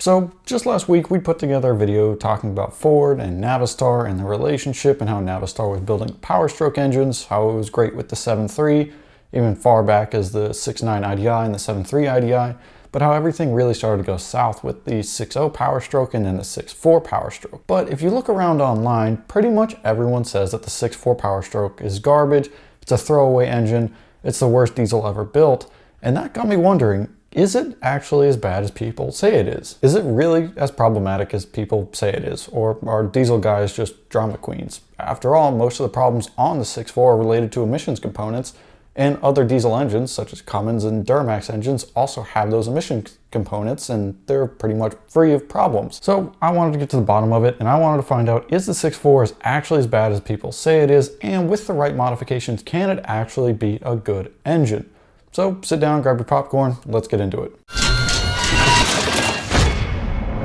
So just last week we put together a video talking about Ford and Navistar and the relationship and how Navistar was building Powerstroke engines, how it was great with the 7.3, even far back as the 6.9 IDI and the 7.3 IDI, but how everything really started to go south with the 6.0 Powerstroke and then the 6.4 Powerstroke. But if you look around online, pretty much everyone says that the 6.4 Powerstroke is garbage, it's a throwaway engine, it's the worst diesel ever built, and that got me wondering, is it actually as bad as people say it is? Is it really as problematic as people say it is? Or are diesel guys just drama queens? After all, most of the problems on the 6.4 are related to emissions components, and other diesel engines, such as Cummins and Duramax engines, also have those emission components, and they're pretty much free of problems. So I wanted to get to the bottom of it, and I wanted to find out, is the 6.4 as actually as bad as people say it is? And with the right modifications, can it actually be a good engine? So sit down, grab your popcorn, let's get into it.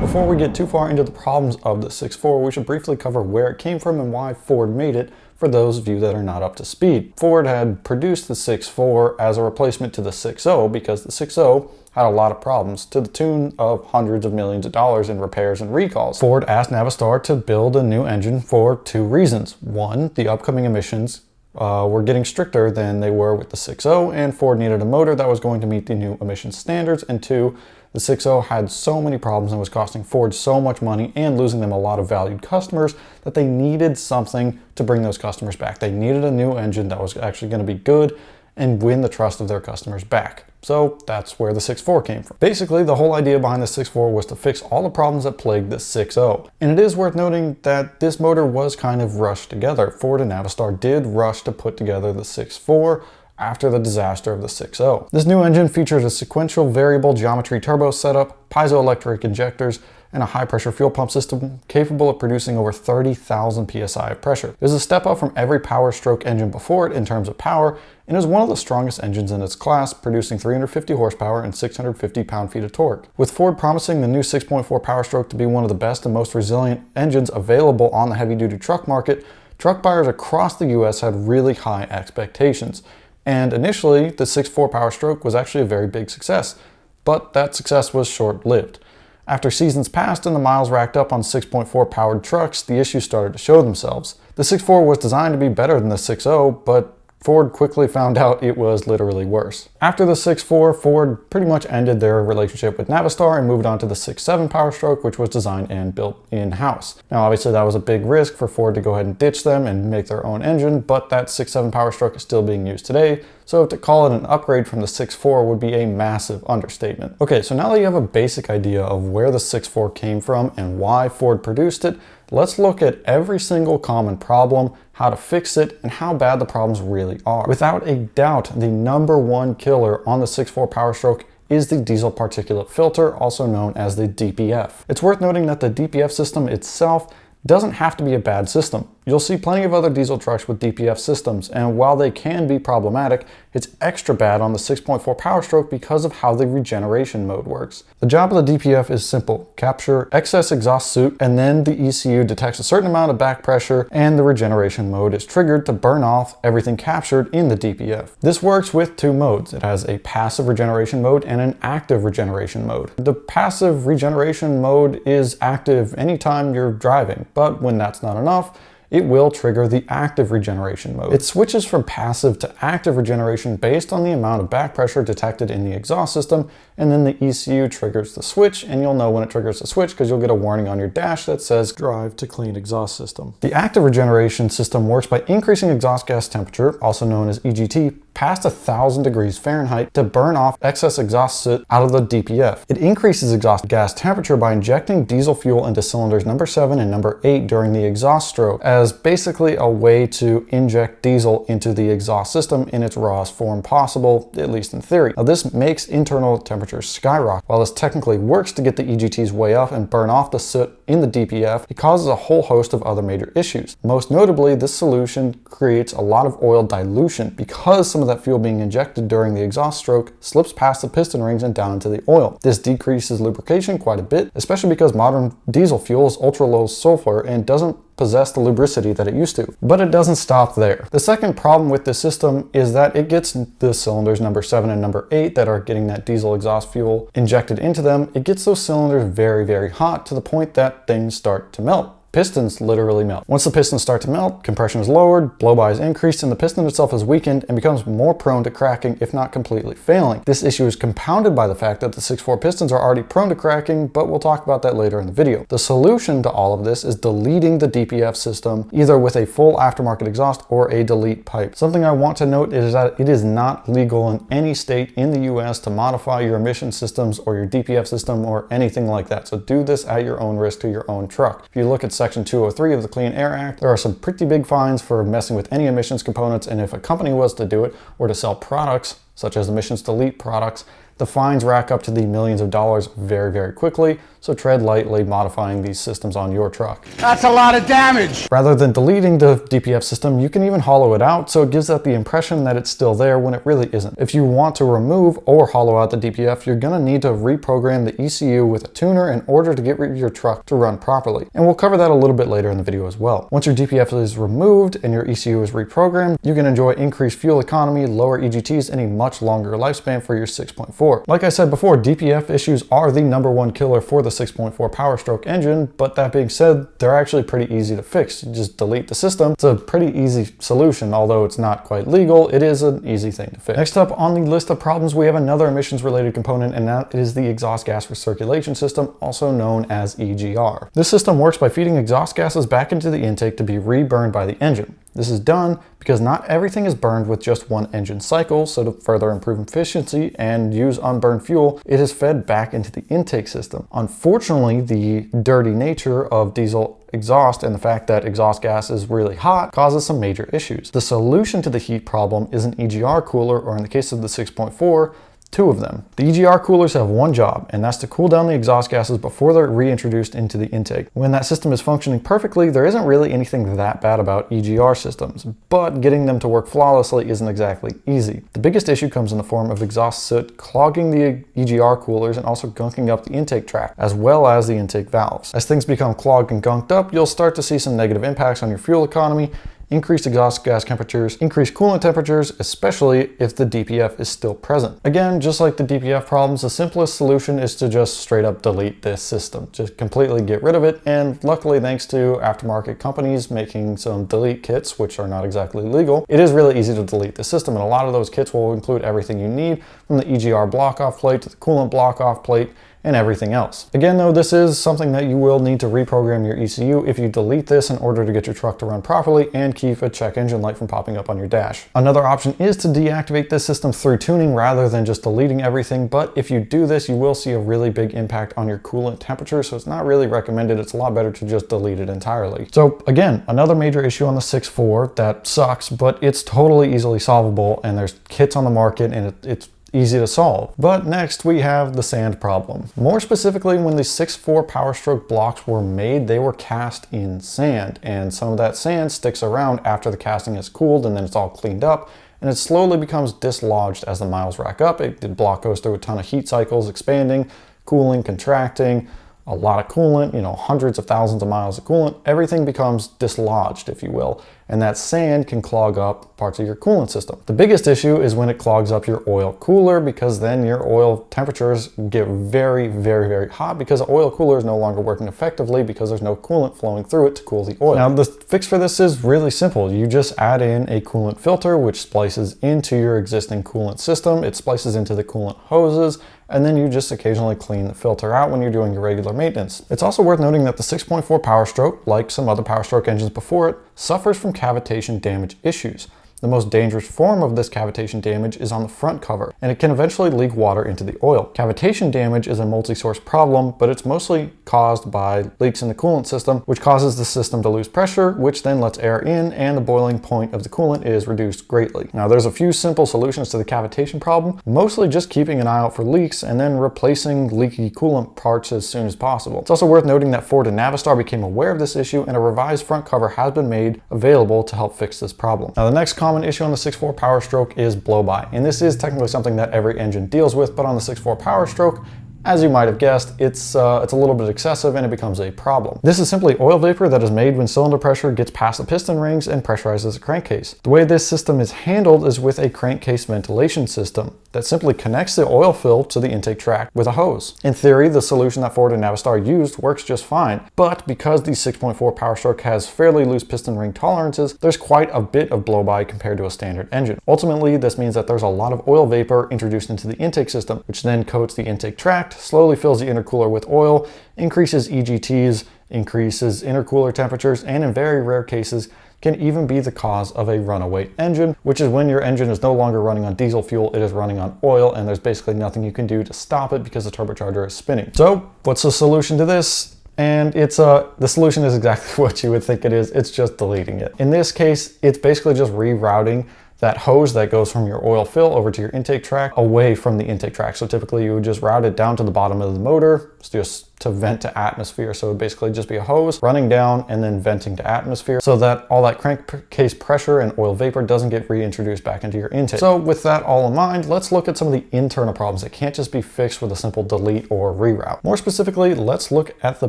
Before we get too far into the problems of the 6.4, we should briefly cover where it came from and why Ford made it for those of you that are not up to speed. Ford had produced the 6.4 as a replacement to the 6.0 because the 6.0 had a lot of problems to the tune of hundreds of millions of dollars in repairs and recalls. Ford asked Navistar to build a new engine for two reasons. One, the upcoming emissions were getting stricter than they were with the 6.0, and Ford needed a motor that was going to meet the new emission standards. And two, the 6.0 had so many problems and was costing Ford so much money and losing them a lot of valued customers that they needed something to bring those customers back. They needed a new engine that was actually going to be good and win the trust of their customers back. So that's where the 6.4 came from. Basically, the whole idea behind the 6.4 was to fix all the problems that plagued the 6.0. And it is worth noting that this motor was kind of rushed together. Ford and Navistar did rush to put together the 6.4 after the disaster of the 6.0. This new engine features a sequential variable geometry turbo setup, piezoelectric injectors, and a high-pressure fuel pump system capable of producing over 30,000 psi of pressure. It is a step up from every Powerstroke engine before it in terms of power, and is one of the strongest engines in its class, producing 350 horsepower and 650 pound-feet of torque. With Ford promising the new 6.4 Powerstroke to be one of the best and most resilient engines available on the heavy-duty truck market, truck buyers across the US had really high expectations. And initially, the 6.4 Powerstroke was actually a very big success, but that success was short-lived. After seasons passed and the miles racked up on 6.4 powered trucks, the issues started to show themselves. The 6.4 was designed to be better than the 6.0, but Ford quickly found out it was literally worse. After the 6.4, Ford pretty much ended their relationship with Navistar and moved on to the 6.7 Powerstroke, which was designed and built in-house. Now obviously that was a big risk for Ford to go ahead and ditch them and make their own engine, but that 6.7 Powerstroke is still being used today, so to call it an upgrade from the 6.4 would be a massive understatement. Okay, so now that you have a basic idea of where the 6.4 came from and why Ford produced it, let's look at every single common problem, how to fix it, and how bad the problems really are. Without a doubt, the number one killer on the 6.4 Powerstroke is the diesel particulate filter, also known as the DPF. It's worth noting that the DPF system itself doesn't have to be a bad system. You'll see plenty of other diesel trucks with DPF systems, and while they can be problematic, it's extra bad on the 6.4 Powerstroke because of how the regeneration mode works. The job of the DPF is simple: capture excess exhaust soot, and then the ECU detects a certain amount of back pressure, and the regeneration mode is triggered to burn off everything captured in the DPF. This works with two modes. It has a passive regeneration mode and an active regeneration mode. The passive regeneration mode is active anytime you're driving, but when that's not enough, it will trigger the active regeneration mode. It switches from passive to active regeneration based on the amount of back pressure detected in the exhaust system, and then the ECU triggers the switch, and you'll know when it triggers the switch because you'll get a warning on your dash that says drive to clean exhaust system. The active regeneration system works by increasing exhaust gas temperature, also known as EGT, past 1,000 degrees Fahrenheit to burn off excess exhaust soot out of the DPF. It increases exhaust gas temperature by injecting diesel fuel into cylinders number 7 and number 8 during the exhaust stroke, as basically a way to inject diesel into the exhaust system in its rawest form possible, at least in theory. Now this makes internal temperatures skyrocket. While this technically works to get the EGTs way up and burn off the soot in the DPF, it causes a whole host of other major issues. Most notably, this solution creates a lot of oil dilution because some of that fuel being injected during the exhaust stroke slips past the piston rings and down into the oil. This decreases lubrication quite a bit, especially because modern diesel fuel is ultra low sulfur and doesn't possess the lubricity that it used to. But it doesn't stop there. The second problem with this system is that it gets the cylinders number 7 and number 8 that are getting that diesel exhaust fuel injected into them. It gets those cylinders very, very hot to the point that things start to melt. Pistons literally melt. Once the pistons start to melt, compression is lowered, blow-by is increased, and the piston itself is weakened and becomes more prone to cracking, if not completely failing. This issue is compounded by the fact that the 6.4 pistons are already prone to cracking, but we'll talk about that later in the video. The solution to all of this is deleting the DPF system, either with a full aftermarket exhaust or a delete pipe. Something I want to note is that it is not legal in any state in the US to modify your emission systems or your DPF system or anything like that. So do this at your own risk to your own truck. If you look at Section 203 of the Clean Air Act, there are some pretty big fines for messing with any emissions components, and if a company was to do it or to sell products such as emissions delete products, the fines rack up to the millions of dollars very, very quickly, so tread lightly modifying these systems on your truck. That's a lot of damage! Rather than deleting the DPF system, you can even hollow it out, so it gives out the impression that it's still there when it really isn't. If you want to remove or hollow out the DPF, you're gonna need to reprogram the ECU with a tuner in order to get your truck to run properly. And we'll cover that a little bit later in the video as well. Once your DPF is removed and your ECU is reprogrammed, you can enjoy increased fuel economy, lower EGTs, and a much longer lifespan for your 6.4. Like I said before, DPF issues are the #1 killer for the 6.4 Powerstroke engine, but that being said, they're actually pretty easy to fix. You just delete the system. It's a pretty easy solution, although it's not quite legal, it is an easy thing to fix. Next up on the list of problems, we have another emissions related component, and that is the exhaust gas recirculation system, also known as EGR. This system works by feeding exhaust gases back into the intake to be reburned by the engine. This is done because not everything is burned with just one engine cycle, so to further improve efficiency and use unburned fuel, it is fed back into the intake system. Unfortunately, the dirty nature of diesel exhaust and the fact that exhaust gas is really hot causes some major issues. The solution to the heat problem is an EGR cooler, or in the case of the 6.4, 2 of them. The EGR coolers have one job, and that's to cool down the exhaust gases before they're reintroduced into the intake. When that system is functioning perfectly, there isn't really anything that bad about EGR systems, but getting them to work flawlessly isn't exactly easy. The biggest issue comes in the form of exhaust soot clogging the EGR coolers and also gunking up the intake tract, as well as the intake valves. As things become clogged and gunked up, you'll start to see some negative impacts on your fuel economy, increased exhaust gas temperatures, increased coolant temperatures, especially if the DPF is still present. Again, just like the DPF problems, the simplest solution is to just straight up delete this system. Just completely get rid of it, and luckily, thanks to aftermarket companies making some delete kits, which are not exactly legal, it is really easy to delete the system, and a lot of those kits will include everything you need, from the EGR block-off plate to the coolant block-off plate, and everything else. Again though, this is something that you will need to reprogram your ECU if you delete this in order to get your truck to run properly and keep a check engine light from popping up on your dash. Another option is to deactivate this system through tuning rather than just deleting everything, but if you do this, you will see a really big impact on your coolant temperature, so it's not really recommended. It's a lot better to just delete it entirely. So again, another major issue on the 6.4 that sucks, but it's totally easily solvable, and there's kits on the market, and it's easy to solve. But next we have the sand problem. More specifically, when the 6.4 Powerstroke blocks were made, they were cast in sand, and some of that sand sticks around after the casting is cooled, and then it's all cleaned up, and it slowly becomes dislodged as the miles rack up. The block goes through a ton of heat cycles, expanding, cooling, contracting, a lot of coolant, hundreds of thousands of miles of coolant. Everything becomes dislodged, if you will, and that sand can clog up parts of your coolant system. The biggest issue is when it clogs up your oil cooler, because then your oil temperatures get very, very, very hot because the oil cooler is no longer working effectively because there's no coolant flowing through it to cool the oil. Now, the fix for this is really simple. You just add in a coolant filter, which splices into your existing coolant system. It splices into the coolant hoses, and then you just occasionally clean the filter out when you're doing your regular maintenance. It's also worth noting that the 6.4 Powerstroke, like some other Powerstroke engines before it, suffers from cavitation damage issues. The most dangerous form of this cavitation damage is on the front cover, and it can eventually leak water into the oil. Cavitation damage is a multi-source problem, but it's mostly caused by leaks in the coolant system, which causes the system to lose pressure, which then lets air in, and the boiling point of the coolant is reduced greatly. Now, there's a few simple solutions to the cavitation problem, mostly just keeping an eye out for leaks and then replacing leaky coolant parts as soon as possible. It's also worth noting that Ford and Navistar became aware of this issue, and a revised front cover has been made available to help fix this problem. Now, the next common issue on the 6.4 Powerstroke is blow-by, and this is technically something that every engine deals with, but on the 6.4 Powerstroke, As you might have guessed, it's a little bit excessive and it becomes a problem. This is simply oil vapor that is made when cylinder pressure gets past the piston rings and pressurizes the crankcase. The way this system is handled is with a crankcase ventilation system that simply connects the oil fill to the intake tract with a hose. In theory, the solution that Ford and Navistar used works just fine, but because the 6.4 Powerstroke has fairly loose piston ring tolerances, there's quite a bit of blow-by compared to a standard engine. Ultimately, this means that there's a lot of oil vapor introduced into the intake system, which then coats the intake tract, slowly fills the intercooler with oil, increases EGTs, increases intercooler temperatures, and in very rare cases, can even be the cause of a runaway engine, which is when your engine is no longer running on diesel fuel, it is running on oil, and there's basically nothing you can do to stop it because the turbocharger is spinning. So what's the solution to this? And the solution is exactly what you would think it is. It's just deleting it. In this case, it's basically just rerouting that hose that goes from your oil fill over to your intake tract away from the intake tract. So typically you would just route it down to the bottom of the motor, just to vent to atmosphere. So it would basically just be a hose running down and then venting to atmosphere so that all that crankcase pressure and oil vapor doesn't get reintroduced back into your intake. So with that all in mind, let's look at some of the internal problems that can't just be fixed with a simple delete or reroute. More specifically, let's look at the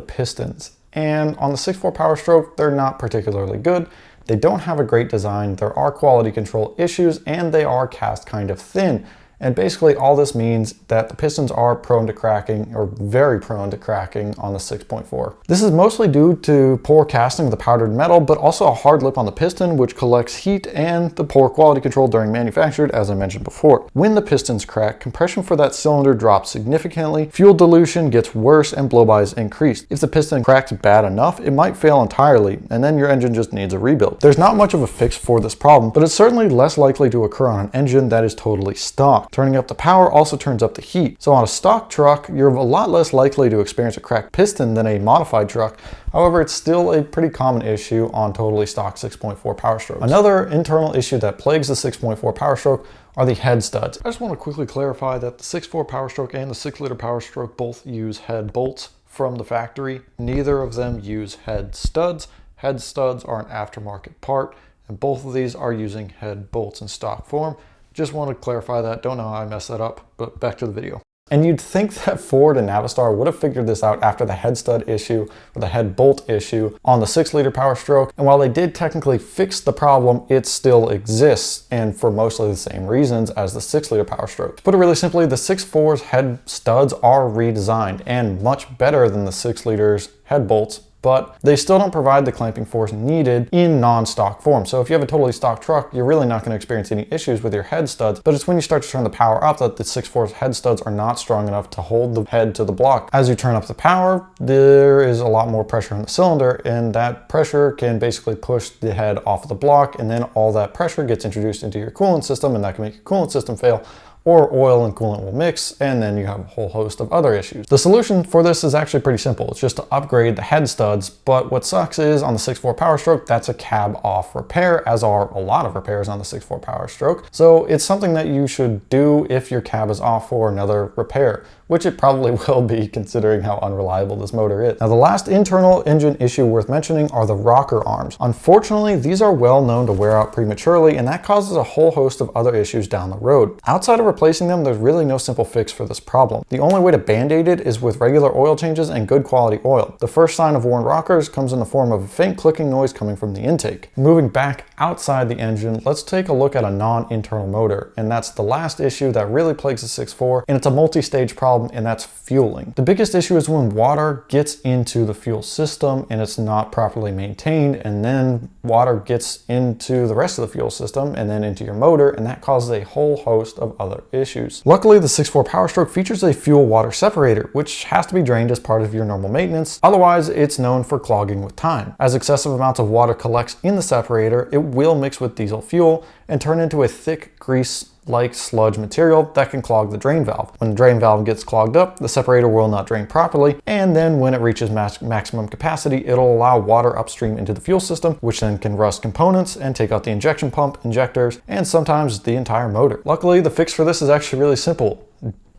pistons. And on the 6.4 Powerstroke, they're not particularly good. They don't have a great design, there are quality control issues, and they are cast kind of thin. And basically all this means that the pistons are prone to cracking, or very prone to cracking on the 6.4. This is mostly due to poor casting of the powdered metal, but also a hard lip on the piston which collects heat and the poor quality control during manufacture, as I mentioned before. When the pistons crack, compression for that cylinder drops significantly, fuel dilution gets worse, and blow-by is increased. If the piston cracks bad enough, it might fail entirely, and then your engine just needs a rebuild. There's not much of a fix for this problem, but it's certainly less likely to occur on an engine that is totally stock. Turning up the power also turns up the heat. So on a stock truck, you're a lot less likely to experience a cracked piston than a modified truck. However, it's still a pretty common issue on totally stock 6.4 Powerstrokes. Another internal issue that plagues the 6.4 Powerstroke are the head studs. I just want to quickly clarify that the 6.4 Powerstroke and the 6-liter Powerstroke both use head bolts from the factory. Neither of them use head studs. Head studs are an aftermarket part, and both of these are using head bolts in stock form. Just want to clarify that. Don't know how I messed that up, but back to the video. And you'd think that Ford and Navistar would have figured this out after the head stud issue or the head bolt issue on the 6-liter Powerstroke. And while they did technically fix the problem, it still exists, and for mostly the same reasons as the 6-liter Powerstroke. To put it really simply, the 6.4's head studs are redesigned and much better than the 6-liter's head bolts, but they still don't provide the clamping force needed in non-stock form. So if you have a totally stock truck, you're really not going to experience any issues with your head studs, but it's when you start to turn the power up that the 6.4's head studs are not strong enough to hold the head to the block. As you turn up the power, there is a lot more pressure in the cylinder, and that pressure can basically push the head off of the block, and then all that pressure gets introduced into your coolant system, and that can make your coolant system fail, or oil and coolant will mix, and then you have a whole host of other issues. The solution for this is actually pretty simple. It's just to upgrade the head studs, but what sucks is on the 6.4 Powerstroke, that's a cab off repair, as are a lot of repairs on the 6.4 Powerstroke. So it's something that you should do if your cab is off for another repair, which it probably will be considering how unreliable this motor is. Now, the last internal engine issue worth mentioning are the rocker arms. Unfortunately, these are well known to wear out prematurely, and that causes a whole host of other issues down the road. Outside of replacing them, there's really no simple fix for this problem. The only way to band-aid it is with regular oil changes and good quality oil. The first sign of worn rockers comes in the form of a faint clicking noise coming from the intake. Moving back outside the engine, let's take a look at a non-internal motor, and that's the last issue that really plagues the 6.4, and it's a multi-stage problem, and that's fueling. The biggest issue is when water gets into the fuel system and it's not properly maintained, and then water gets into the rest of the fuel system and then into your motor, and that causes a whole host of other issues. Luckily, the 6.4 Powerstroke features a fuel water separator, which has to be drained as part of your normal maintenance. Otherwise, it's known for clogging with time. As excessive amounts of water collects in the separator, it will mix with diesel fuel and turn into a thick grease-like sludge material that can clog the drain valve. When the drain valve gets clogged up, the separator will not drain properly, and then when it reaches maximum capacity, it'll allow water upstream into the fuel system, which then can rust components and take out the injection pump, injectors, and sometimes the entire motor. Luckily, the fix for this is actually really simple.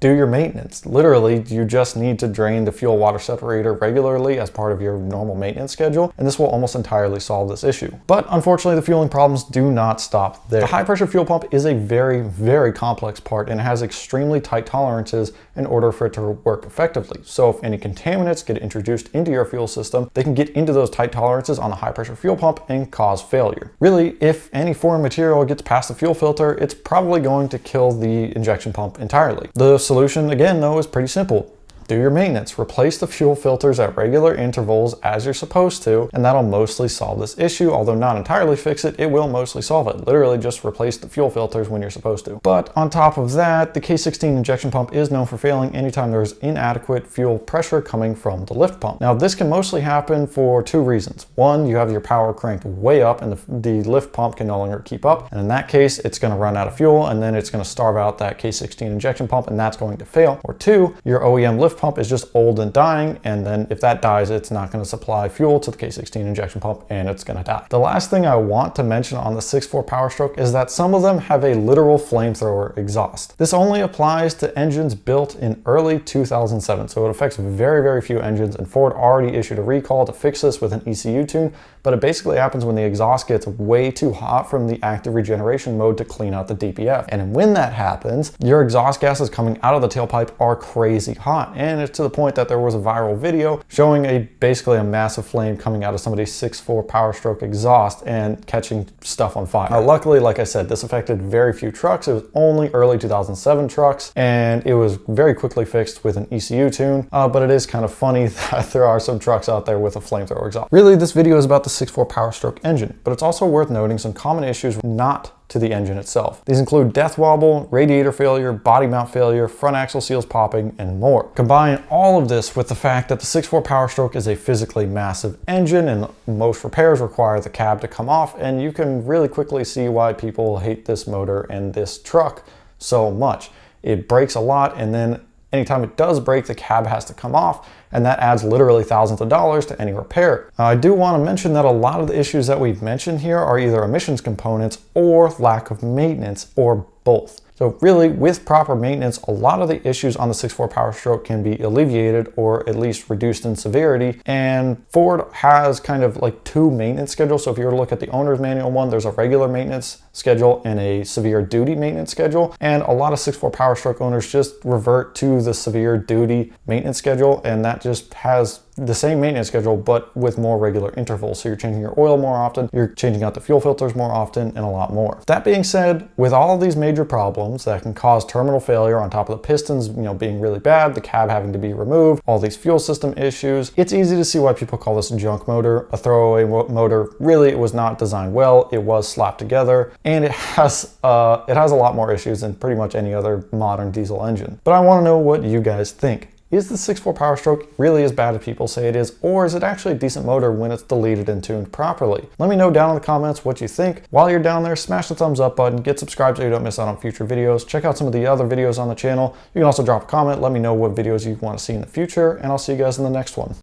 do your maintenance. Literally, you just need to drain the fuel water separator regularly as part of your normal maintenance schedule, and this will almost entirely solve this issue. But unfortunately, the fueling problems do not stop there. The high pressure fuel pump is a very, very complex part and has extremely tight tolerances in order for it to work effectively. So if any contaminants get introduced into your fuel system, they can get into those tight tolerances on the high pressure fuel pump and cause failure. Really, if any foreign material gets past the fuel filter, it's probably going to kill the injection pump entirely. The solution, again, though, is pretty simple. Do your maintenance. Replace the fuel filters at regular intervals as you're supposed to, and that'll mostly solve this issue. Although not entirely fix it, it will mostly solve it. Literally just replace the fuel filters when you're supposed to. But on top of that, the K16 injection pump is known for failing anytime there's inadequate fuel pressure coming from the lift pump. Now, this can mostly happen for two reasons. One, you have your power cranked way up and the lift pump can no longer keep up. And in that case, it's going to run out of fuel and then it's going to starve out that K16 injection pump and that's going to fail. Or two, your OEM lift pump is just old and dying, and then if that dies, it's not going to supply fuel to the K16 injection pump and it's going to die. The last thing I want to mention on the 6.4 Powerstroke is that some of them have a literal flamethrower exhaust. This only applies to engines built in early 2007, so it affects very, very few engines, and Ford already issued a recall to fix this with an ECU tune, but it basically happens when the exhaust gets way too hot from the active regeneration mode to clean out the DPF. And when that happens, your exhaust gases coming out of the tailpipe are crazy hot, and it's to the point that there was a viral video showing basically a massive flame coming out of somebody's 6.4 Powerstroke exhaust and catching stuff on fire. Now, luckily, like I said, this affected very few trucks. It was only early 2007 trucks, and it was very quickly fixed with an ECU tune, but it is kind of funny that there are some trucks out there with a flamethrower exhaust. Really, this video is about the 6.4 Powerstroke engine, but it's also worth noting some common issues not to the engine itself. These include death wobble, radiator failure, body mount failure, front axle seals popping, and more. Combine all of this with the fact that the 6.4 Powerstroke is a physically massive engine and most repairs require the cab to come off, and you can really quickly see why people hate this motor and this truck so much. It breaks a lot, and then anytime it does break, the cab has to come off, and that adds literally thousands of dollars to any repair. Now, I do want to mention that a lot of the issues that we've mentioned here are either emissions components or lack of maintenance, or both. So really, with proper maintenance, a lot of the issues on the 6.4 Powerstroke can be alleviated or at least reduced in severity. And Ford has kind of like two maintenance schedules. So if you were to look at the owner's manual one, there's a regular maintenance schedule and a severe duty maintenance schedule. And a lot of 6.4 Powerstroke owners just revert to the severe duty maintenance schedule, and that just has the same maintenance schedule but with more regular intervals. So you're changing your oil more often, you're changing out the fuel filters more often, and a lot more. That being said, with all of these major problems that can cause terminal failure on top of the pistons, being really bad, the cab having to be removed, all these fuel system issues, it's easy to see why people call this a junk motor, a throwaway motor. Really, it was not designed well, it was slapped together, and it has a lot more issues than pretty much any other modern diesel engine. But I want to know what you guys think. Is the 6.4 Powerstroke really as bad as people say it is, or is it actually a decent motor when it's deleted and tuned properly? Let me know down in the comments what you think. While you're down there, smash the thumbs up button, get subscribed so you don't miss out on future videos. Check out some of the other videos on the channel. You can also drop a comment, let me know what videos you want to see in the future, and I'll see you guys in the next one.